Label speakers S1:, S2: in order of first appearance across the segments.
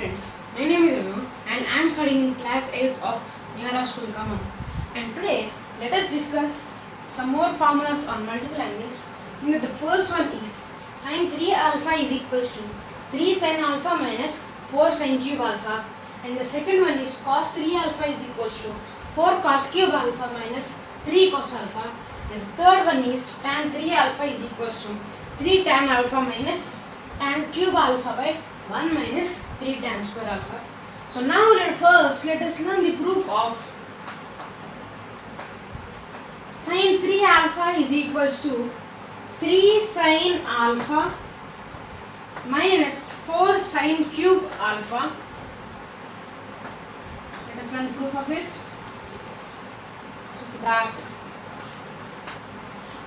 S1: friends, my name is Anu and I am studying in class 8 of Miyara School, Khammam. And today let us discuss some more formulas on multiple angles. The first one is sin 3 alpha is equals to 3 sin alpha minus 4 sin cube alpha, and the second one is cos 3 alpha is equals to 4 cos cube alpha minus 3 cos alpha, and the third one is tan 3 alpha is equals to 3 tan alpha minus tan cube alpha by 1 minus 3 tan square alpha. So now let us learn the proof of sin 3 alpha is equals to 3 sin alpha minus 4 sin cube alpha. Let us learn the proof of this. So for that,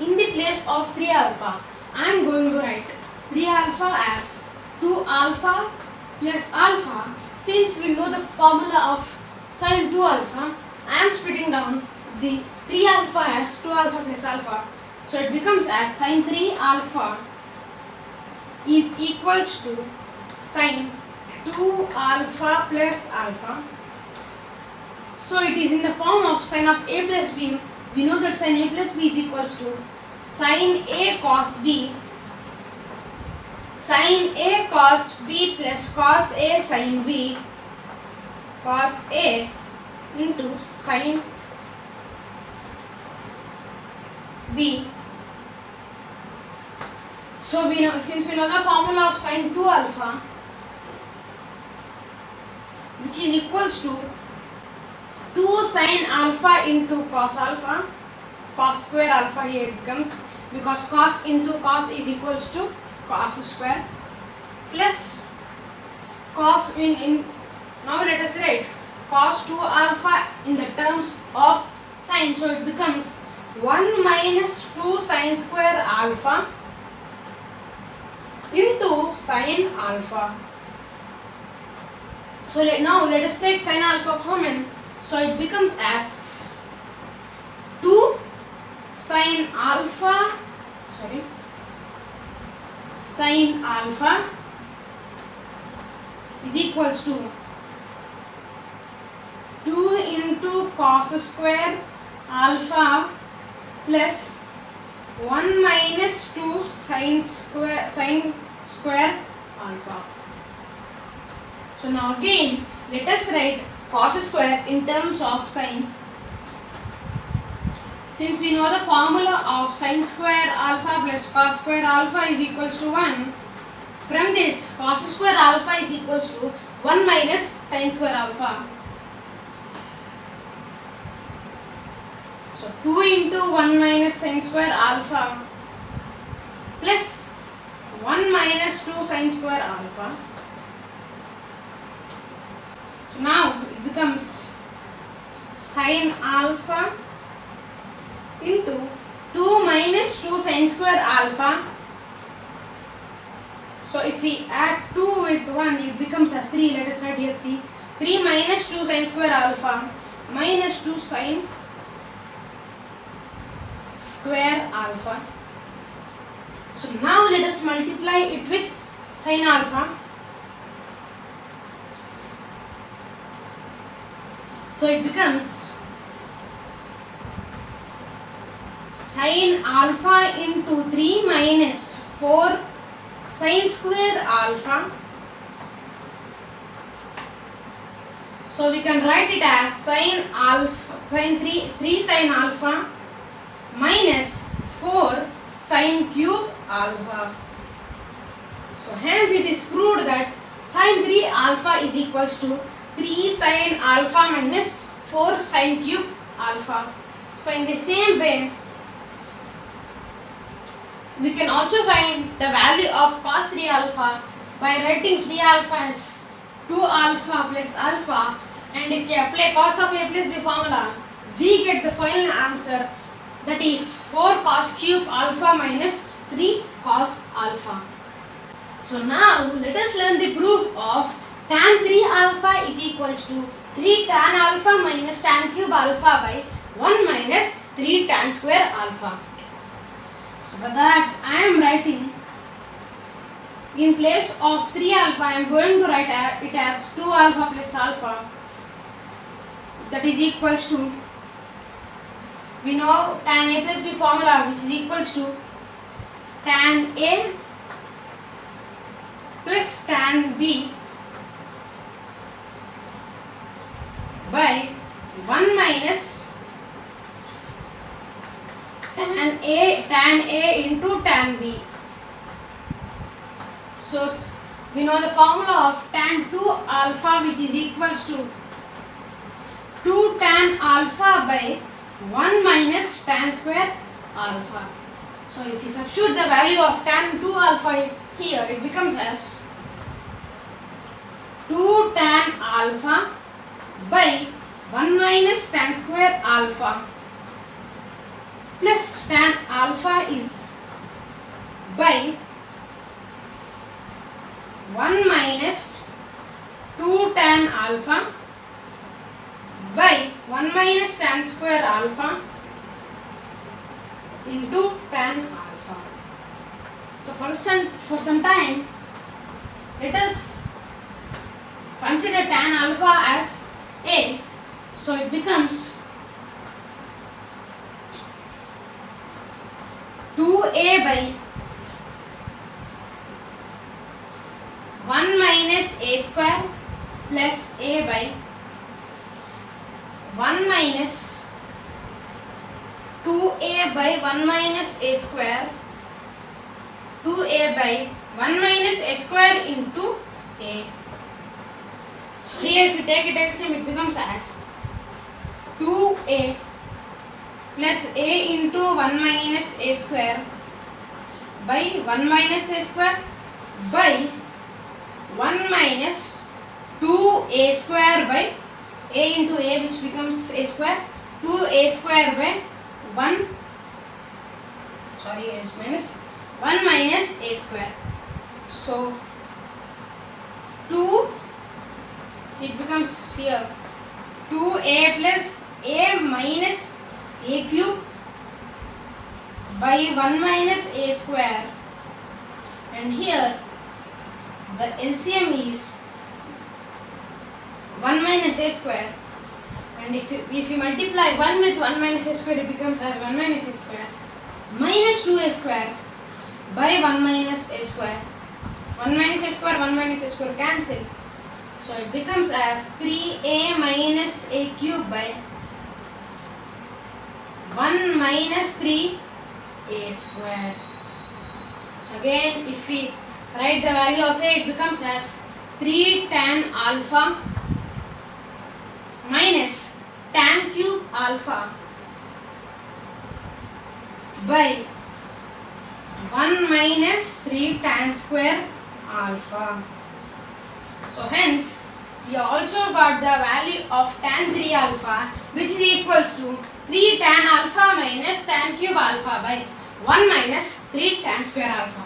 S1: in the place of 3 alpha, I am going to write 3 alpha as 2 alpha plus alpha. Since we know the formula of sin 2 alpha, I am splitting down the 3 alpha as 2 alpha plus alpha. So it becomes as sin 3 alpha is equals to sin 2 alpha plus alpha. So it is in the form of sin of a plus b. We know that sin a plus b is equals to sin a cos b, sin a cos b plus cos a sin b, cos a into sin b. So we know, since we know the formula of sin 2 alpha, which is equals to 2 sin alpha into cos alpha, cos square alpha here it becomes, because cos into cos is equals to cos square, plus cos in now let us write cos 2 alpha in the terms of sin. So it becomes 1 minus 2 sin square alpha into sin alpha. So now let us take sin alpha common. So it becomes as 2 sin alpha is equals to 2 into cos square alpha plus 1 minus 2 sin square alpha. So now again let us write cos square in terms of sin. Since we know the formula of sin square alpha plus cos square alpha is equals to 1, from this cos square alpha is equals to 1 minus sin square alpha. So 2 into 1 minus sin square alpha plus 1 minus 2 sin square alpha. So now it becomes sin alpha into 2 minus 2 sin square alpha. So if we add 2 with 1, it becomes as 3. Let us write here 3. 3 minus 2 sin square alpha minus 2 sin square alpha. So now let us multiply it with sin alpha. So it becomes sin alpha into 3 minus 4 sin square alpha. So we can write it as sin 3 sin alpha minus 4 sin cube alpha. So hence it is proved that sin 3 alpha is equals to 3 sin alpha minus 4 sin cube alpha. So in the same way, we can also find the value of cos 3 alpha by writing 3 alpha as 2 alpha plus alpha, and if we apply cos of a plus b formula, we get the final answer, that is 4 cos cube alpha minus 3 cos alpha. So now let us learn the proof of tan 3 alpha is equals to 3 tan alpha minus tan cube alpha by 1 minus 3 tan square alpha. So for that I am writing in place of 3 alpha I am going to write it as 2 alpha plus alpha, that is equals to, we know tan A plus B formula, which is equals to tan A plus tan B by 1 minus tan A into tan B. So we know the formula of tan 2 alpha, which is equals to 2 tan alpha by 1 minus tan square alpha. So if you substitute the value of tan 2 alpha here, it becomes as 2 tan alpha by 1 minus tan square alpha plus tan alpha is by 1 minus 2 tan alpha by 1 minus tan square alpha into tan alpha. So for some time, let us consider tan alpha as A. So it becomes 2A by 1 minus A square plus A by 1 minus 2A by 1 minus A square, 2A by 1 minus A square into A. So here if you take it as it becomes as 2A plus A into 1 minus A square by 1 minus A square by 1 minus 2A square by A into A, which becomes A square, 2A square by 1, sorry, it's minus 1 minus A square. So 2, it becomes here 2A plus A minus A cube by 1 minus A square, and here the LCM is 1 minus A square, and if you multiply 1 with 1 minus A square, it becomes as 1 minus A square minus 2A square by 1 minus A square. 1 minus A square, 1 minus A square cancel. So it becomes as 3A minus A cube by 1 minus 3A square. So again, if we write the value of A, it becomes as 3 tan alpha minus tan cube alpha by 1 minus 3 tan square alpha. So hence, we also got the value of tan 3 alpha, which is equals to 3 tan alpha minus tan cube alpha by 1 minus 3 tan square alpha.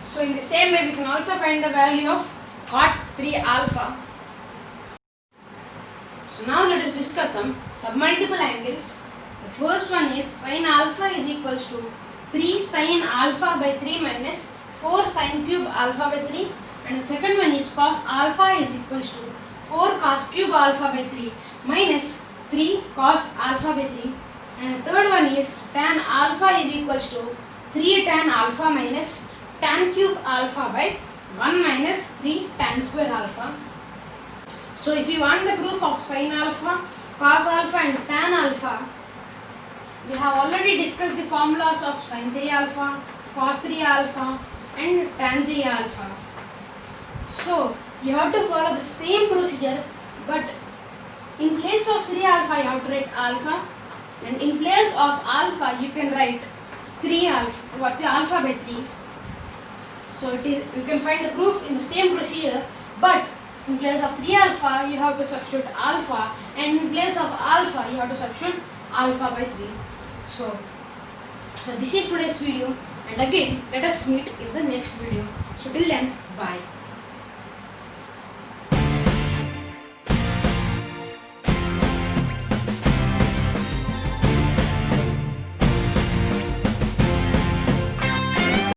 S1: So in the same way, we can also find the value of cot 3 alpha. So now let us discuss some submultiple angles. The first one is sin alpha is equals to 3 sin alpha by 3 minus 4 sin cube alpha by 3, and the second one is cos alpha is equals to 4 cos cube alpha by 3 minus 3 cos alpha by 3, and the third one is tan alpha is equals to 3 tan alpha minus tan cube alpha by 1 minus 3 tan square alpha. So if you want the proof of sin alpha, cos alpha and tan alpha, we have already discussed the formulas of sin 3 alpha, cos 3 alpha and tan 3 alpha. So you have to follow the same procedure, but in place of 3 alpha you have to write alpha, and in place of alpha you can write 3 alpha, alpha by 3. So you can find the proof in the same procedure, but in place of 3 alpha you have to substitute alpha, and in place of alpha you have to substitute alpha by 3. So this is today's video, and again let us meet in the next video. So till then, bye.